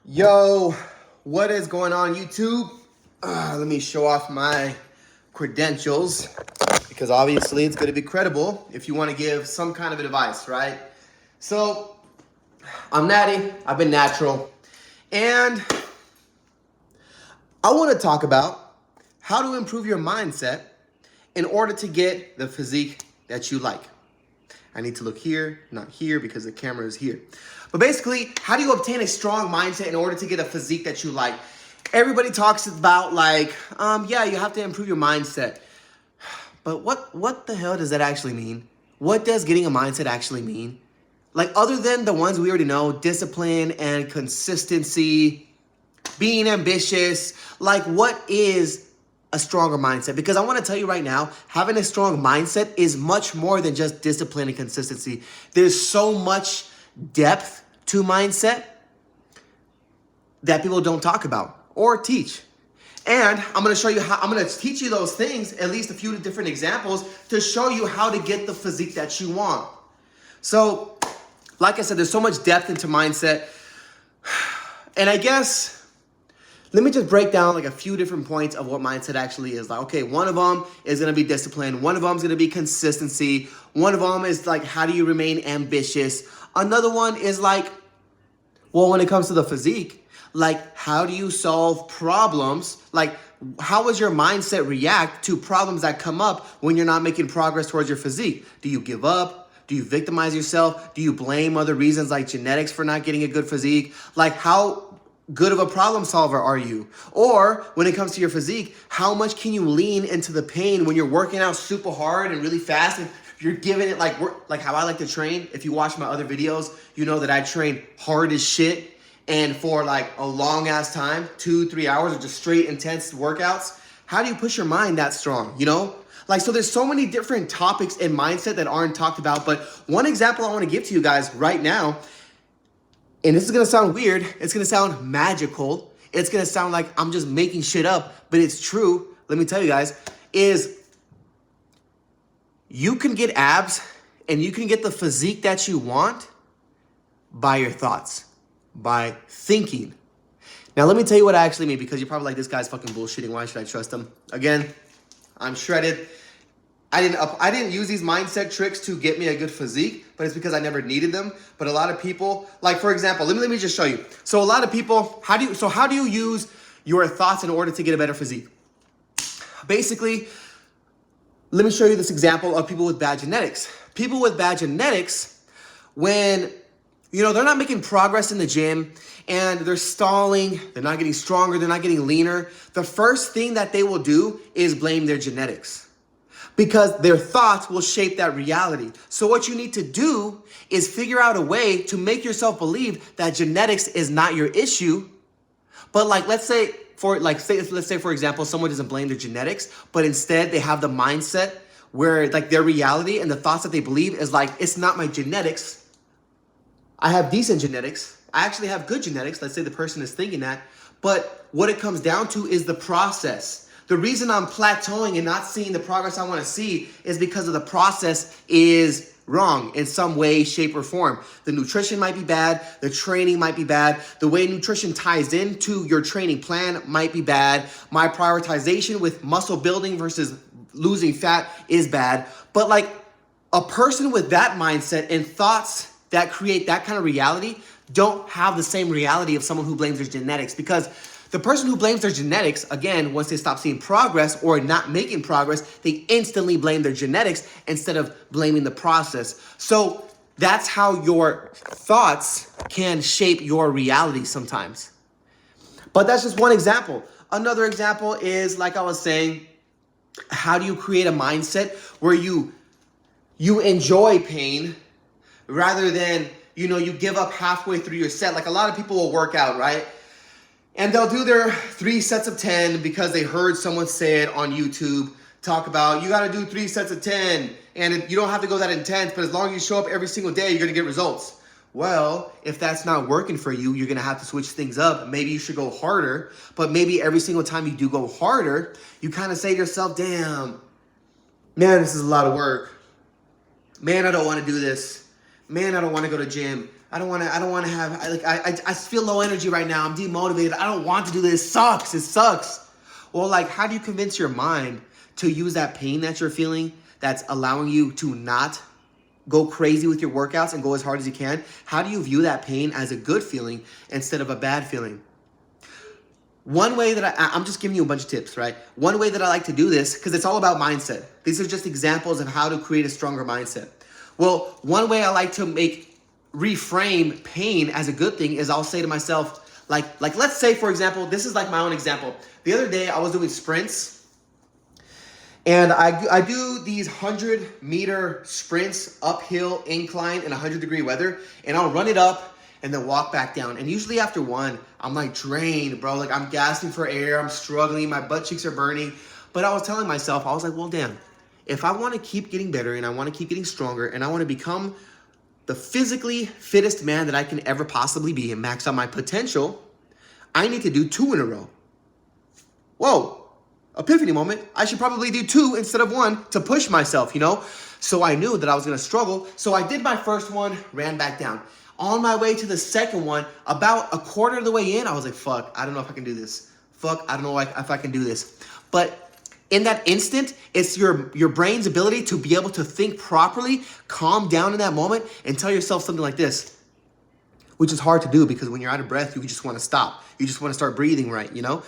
Yo, what is going on, YouTube? Let me show off my credentials because obviously it's going to be credible if you want to give some kind of advice, right? So, I'm Natty. I've been natural. And I want to talk about how to improve your mindset in order to get the physique that you like. I need to look here, not here, because the camera is here. But basically, how do you obtain a strong mindset in order to get a physique that you like? Everybody talks about yeah, you have to improve your mindset. But what the hell does that actually mean? What does getting a mindset actually mean? Like, other than the ones we already know, discipline and consistency, being ambitious, like, what is a stronger mindset? Because I want to tell you right now, having a strong mindset is much more than just discipline and consistency. There's so much depth to mindset that people don't talk about or teach. And I'm going to show you how, I'm going to teach you those things, at least a few different examples to show you how to get the physique that you want. So, like I said, there's so much depth into mindset. And I guess, let me just break down like a few different points of what mindset actually is. Like, okay, one of them is going to be discipline. One of them is going to be consistency. One of them is like, how do you remain ambitious? Another one is like, well, when it comes to the physique, like, how do you solve problems? Like, how does your mindset react to problems that come up when you're not making progress towards your physique? Do you give up? Do you victimize yourself? Do you blame other reasons like genetics for not getting a good physique? Like, how good of a problem solver are you? Or when it comes to your physique, how much can you lean into the pain when you're working out super hard and really fast and you're giving it like how I like to train? If you watch my other videos, you know that I train hard as shit and for like a long ass time, 2-3 hours of just straight intense workouts. How do you push your mind that strong, you know? Like, so there's so many different topics in mindset that aren't talked about, but one example I want to give to you guys right now, and this is going to sound weird, it's going to sound magical, it's going to sound like I'm just making shit up, but it's true, let me tell you guys, is you can get abs and you can get the physique that you want by your thoughts, by thinking. Now, let me tell you what I actually mean, because you're probably like, this guy's fucking bullshitting, why should I trust him? Again, I'm shredded. I didn't use these mindset tricks to get me a good physique, but it's because I never needed them. But a lot of people, like, for example, let me just show you. So a lot of people, how do you use your thoughts in order to get a better physique? Basically, let me show you this example of people with bad genetics. People with bad genetics, when, you know, they're not making progress in the gym and they're stalling, they're not getting stronger, they're not getting leaner, the first thing that they will do is blame their genetics, because their thoughts will shape that reality. So what you need to do is figure out a way to make yourself believe that genetics is not your issue. But like, let's say for example, someone doesn't blame their genetics, but instead they have the mindset where like their reality and the thoughts that they believe is like, it's not my genetics. I have decent genetics. I actually have good genetics. Let's say the person is thinking that. But what it comes down to is the process. The reason I'm plateauing and not seeing the progress I want to see is because of the process is wrong in some way, shape, or form. The nutrition might be bad. The training might be bad. The way nutrition ties into your training plan might be bad. My prioritization with muscle building versus losing fat is bad. But like, a person with that mindset and thoughts that create that kind of reality don't have the same reality of someone who blames their genetics, because the person who blames their genetics, again, once they stop seeing progress or not making progress, they instantly blame their genetics instead of blaming the process. So that's how your thoughts can shape your reality sometimes. But that's just one example. Another example is, like I was saying, how do you create a mindset where you enjoy pain rather than, you know, you give up halfway through your set? Like, a lot of people will work out, right? And they'll do their 3 sets of 10 because they heard someone say it on YouTube, talk about, you got to do 3 sets of 10. And you don't have to go that intense, but as long as you show up every single day, you're going to get results. Well, if that's not working for you, you're going to have to switch things up. Maybe you should go harder, but maybe every single time you do go harder, you kind of say to yourself, damn, man, this is a lot of work. Man, I don't want to do this. Man, I don't want to go to gym. I don't want to have, I feel low energy right now. I'm demotivated. I don't want to do this. It sucks. It sucks. Well, like, how do you convince your mind to use that pain that you're feeling that's allowing you to not go crazy with your workouts and go as hard as you can? How do you view that pain as a good feeling instead of a bad feeling? One way that I'm just giving you a bunch of tips, right? One way that I like to do this, because it's all about mindset. These are just examples of how to create a stronger mindset. Well, one way I like to reframe pain as a good thing is I'll say to myself, like let's say, for example, this is like my own example. The other day I was doing sprints, and I do these 100-meter sprints uphill incline in 100-degree weather, and I'll run it up and then walk back down. And usually after one, I'm like drained, bro. Like I'm gasping for air. I'm struggling. My butt cheeks are burning. But I was telling myself, I was like, well, damn, if I want to keep getting better and I want to keep getting stronger and I want to become the physically fittest man that I can ever possibly be and max out my potential, I need to do 2 in a row. Whoa, epiphany moment. I should probably do 2 instead of 1 to push myself, you know? So I knew that I was going to struggle. So I did my first one, ran back down. On my way to the second one, about a quarter of the way in, I was like, fuck, I don't know if I can do this. Fuck, I don't know if I can do this. But in that instant, it's your brain's ability to be able to think properly, calm down in that moment, and tell yourself something like this, which is hard to do because when you're out of breath, you just want to stop. You just want to start breathing right, you know?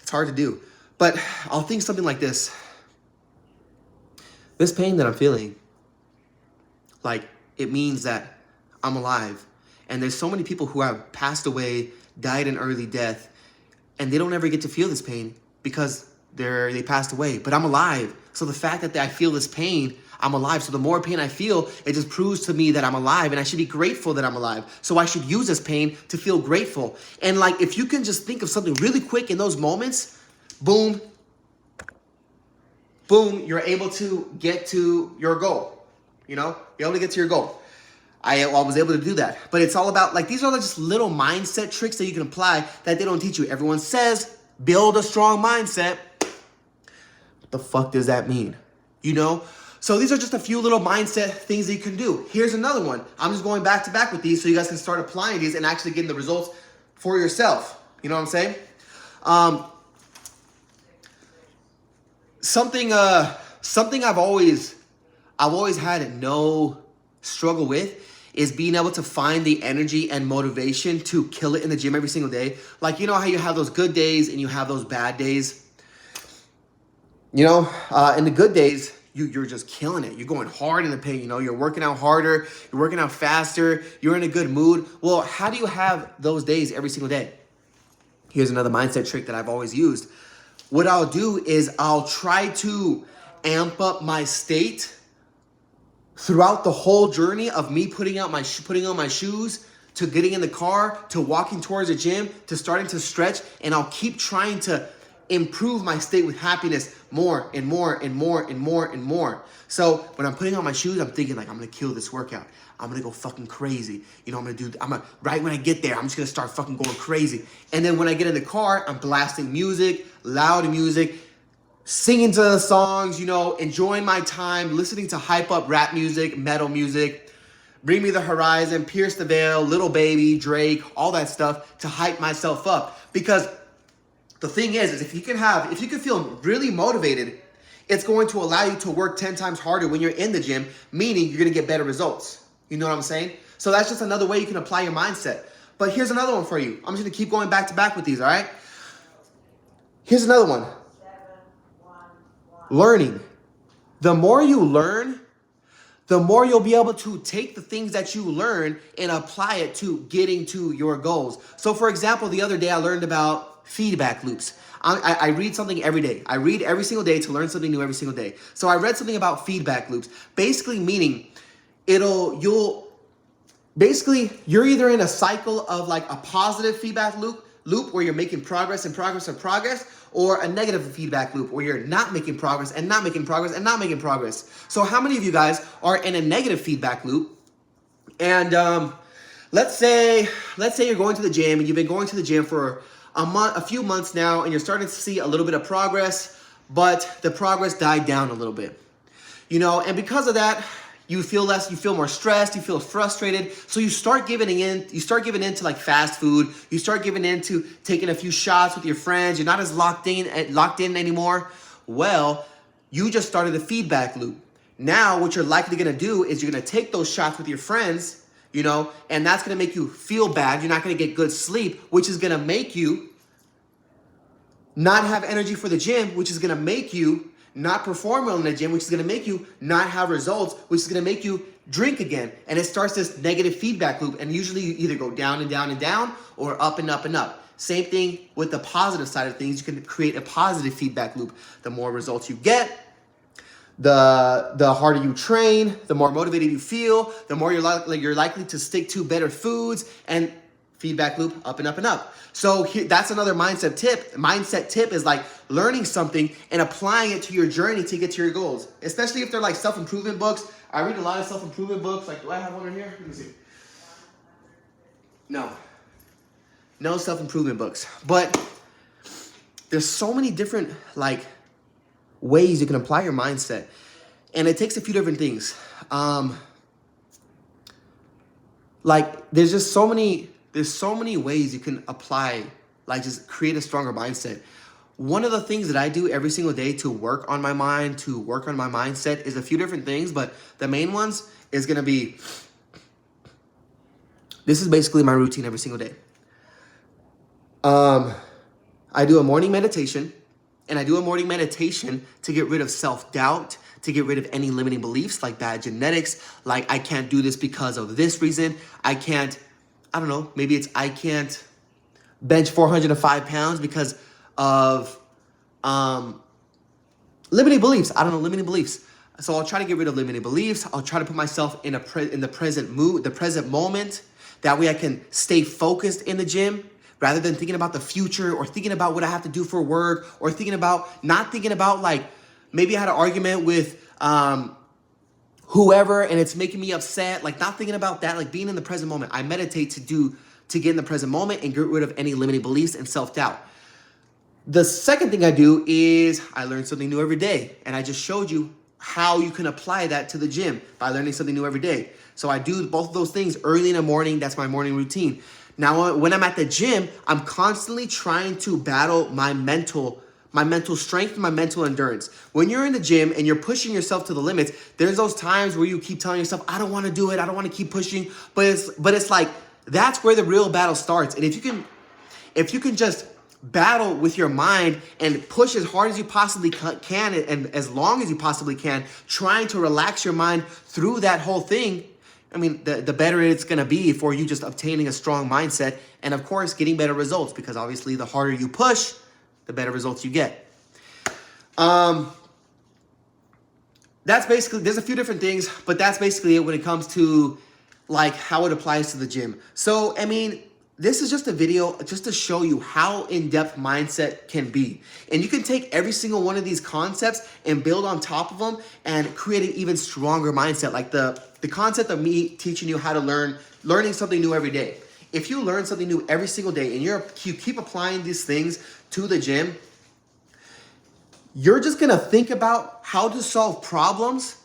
It's hard to do. But I'll think something like this. This pain that I'm feeling, like, it means that I'm alive. And there's so many people who have passed away, died an early death, and they don't ever get to feel this pain because they passed away. But I'm alive. So the fact that I feel this pain, I'm alive. So the more pain I feel, it just proves to me that I'm alive, and I should be grateful that I'm alive. So I should use this pain to feel grateful. And like, if you can just think of something really quick in those moments, boom, boom, you're able to get to your goal. You know, you're able to get to your goal. I was able to do that. But it's all about, like, these are just little mindset tricks that you can apply that they don't teach you. Everyone says, build a strong mindset. What the fuck does that mean? You know? So these are just a few little mindset things that you can do. Here's another one. I'm just going back to back with these so you guys can start applying these and actually getting the results for yourself. You know what I'm saying? Something I've always had no struggle with is being able to find the energy and motivation to kill it in the gym every single day. Like, you know how you have those good days and you have those bad days? You know, in the good days, you're just killing it. You're going hard in the paint, you know, you're working out harder, you're working out faster, you're in a good mood. Well, how do you have those days every single day? Here's another mindset trick that I've always used. What I'll do is I'll try to amp up my state throughout the whole journey of me putting on my shoes, to getting in the car, to walking towards the gym, to starting to stretch, and I'll keep trying to improve my state with happiness more and more and more and more and more. So when I'm putting on my shoes, I'm thinking like, I'm gonna kill this workout. I'm gonna go fucking crazy. You know, right when I get there, I'm just gonna start fucking going crazy. And then when I get in the car, I'm blasting music, loud music, singing to the songs, you know, enjoying my time, listening to hype up rap music, metal music, Bring Me the Horizon, Pierce the Veil, Little Baby, Drake, all that stuff to hype myself up. Because the thing is if you can feel really motivated, it's going to allow you to work 10 times harder when you're in the gym, meaning you're going to get better results. You know what I'm saying? So that's just another way you can apply your mindset. But here's another one for you. I'm just going to keep going back to back with these, all right? Here's another one. Learning. The more you learn, the more you'll be able to take the things that you learn and apply it to getting to your goals. So for example, the other day I learned about feedback loops. I read something every day. I read every single day to learn something new every single day. So I read something about feedback loops, basically meaning you're either in a cycle of like a positive feedback loop where you're making progress and progress and progress, or a negative feedback loop where you're not making progress and not making progress and not making progress. So how many of you guys are in a negative feedback loop? And let's say you're going to the gym and you've been going to the gym for a few months now, and you're starting to see a little bit of progress, but the progress died down a little bit. You know, and because of that, You feel less, you feel more stressed, you feel frustrated. So you start giving in to like fast food. You start giving in to taking a few shots with your friends. You're not as locked in anymore. Well, you just started a feedback loop. Now, what you're likely gonna do is you're gonna take those shots with your friends, you know, and that's gonna make you feel bad. You're not gonna get good sleep, which is gonna make you not have energy for the gym, which is gonna make you not perform well in the gym, which is gonna make you not have results, which is gonna make you drink again. And it starts this negative feedback loop. And usually you either go down and down and down or up and up and up. Same thing with the positive side of things. You can create a positive feedback loop. The more results you get, the harder you train, the more motivated you feel, the more you're likely to stick to better foods, and feedback loop up and up and up. So that's another mindset tip. Mindset tip is like learning something and applying it to your journey to get to your goals, especially if they're like self-improvement books. I read a lot of self-improvement books. Like, do I have one in here? Let me see. No self-improvement books. But there's so many different like ways you can apply your mindset. And it takes a few different things. Like there's so many ways you can apply, like just create a stronger mindset. One of the things that I do every single day to work on my mind, to work on my mindset is a few different things, but the main ones is gonna be, this is basically my routine every single day. I do a morning meditation, and I do a morning meditation to get rid of self-doubt, to get rid of any limiting beliefs like bad genetics, like I can't do this because of this reason. I can't bench 405 pounds because of limiting beliefs. Limiting beliefs. So I'll try to get rid of limiting beliefs. I'll try to put myself in the present mood, the present moment. That way I can stay focused in the gym rather than thinking about the future or thinking about what I have to do for work or not thinking about like, maybe I had an argument with whoever and it's making me upset, like not thinking about that, like being in the present moment. I meditate to get in the present moment and get rid of any limiting beliefs and self-doubt. The second thing I do is I learn something new every day. And I just showed you how you can apply that to the gym by learning something new every day. So I do both of those things early in the morning. That's my morning routine. Now, when I'm at the gym, I'm constantly trying to battle my mental strength and my mental endurance. When you're in the gym and you're pushing yourself to the limits, there's those times where you keep telling yourself, I don't want to do it. I don't want to keep pushing. But it's like, that's where the real battle starts. And if you can just battle with your mind and push as hard as you possibly can and as long as you possibly can, trying to relax your mind through that whole thing, I mean, the better it's going to be for you just obtaining a strong mindset and, of course, getting better results, because obviously the harder you push, the better results you get. That's basically, there's a few different things, but that's basically it when it comes to like how it applies to the gym. So, I mean, this is just a video just to show you how in-depth mindset can be. And you can take every single one of these concepts and build on top of them and create an even stronger mindset. Like the concept of me teaching you how to learning something new every day. If you learn something new every single day and you keep applying these things to the gym, you're just gonna think about how to solve problems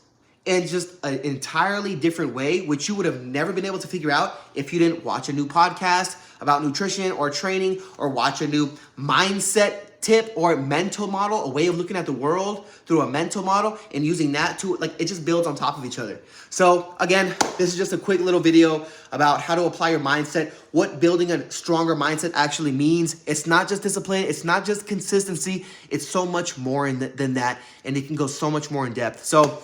in just an entirely different way, which you would have never been able to figure out if you didn't watch a new podcast about nutrition or training, or watch a new mindset tip or mental model, a way of looking at the world through a mental model and using that to, like, it just builds on top of each other. So again, this is just a quick little video about how to apply your mindset, what building a stronger mindset actually means. It's not just discipline. It's not just consistency. It's so much more than that. And it can go so much more in depth. So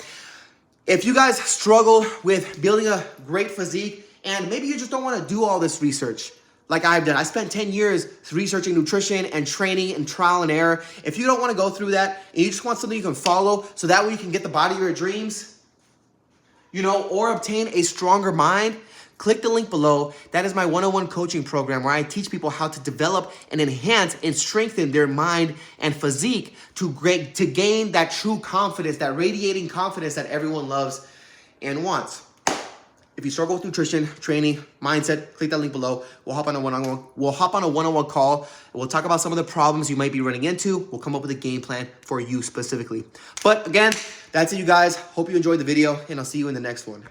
if you guys struggle with building a great physique and maybe you just don't want to do all this research like I've done. I spent 10 years researching nutrition and training and trial and error. If you don't want to go through that and you just want something you can follow so that way you can get the body of your dreams, or obtain a stronger mind, click the link below. That is my one-on-one coaching program where I teach people how to develop and enhance and strengthen their mind and physique to gain that true confidence, that radiating confidence that everyone loves and wants. If you struggle with nutrition, training, mindset, click that link below. We'll hop on a one-on-one call. And we'll talk about some of the problems you might be running into. We'll come up with a game plan for you specifically. But again, that's it, you guys. Hope you enjoyed the video, and I'll see you in the next one.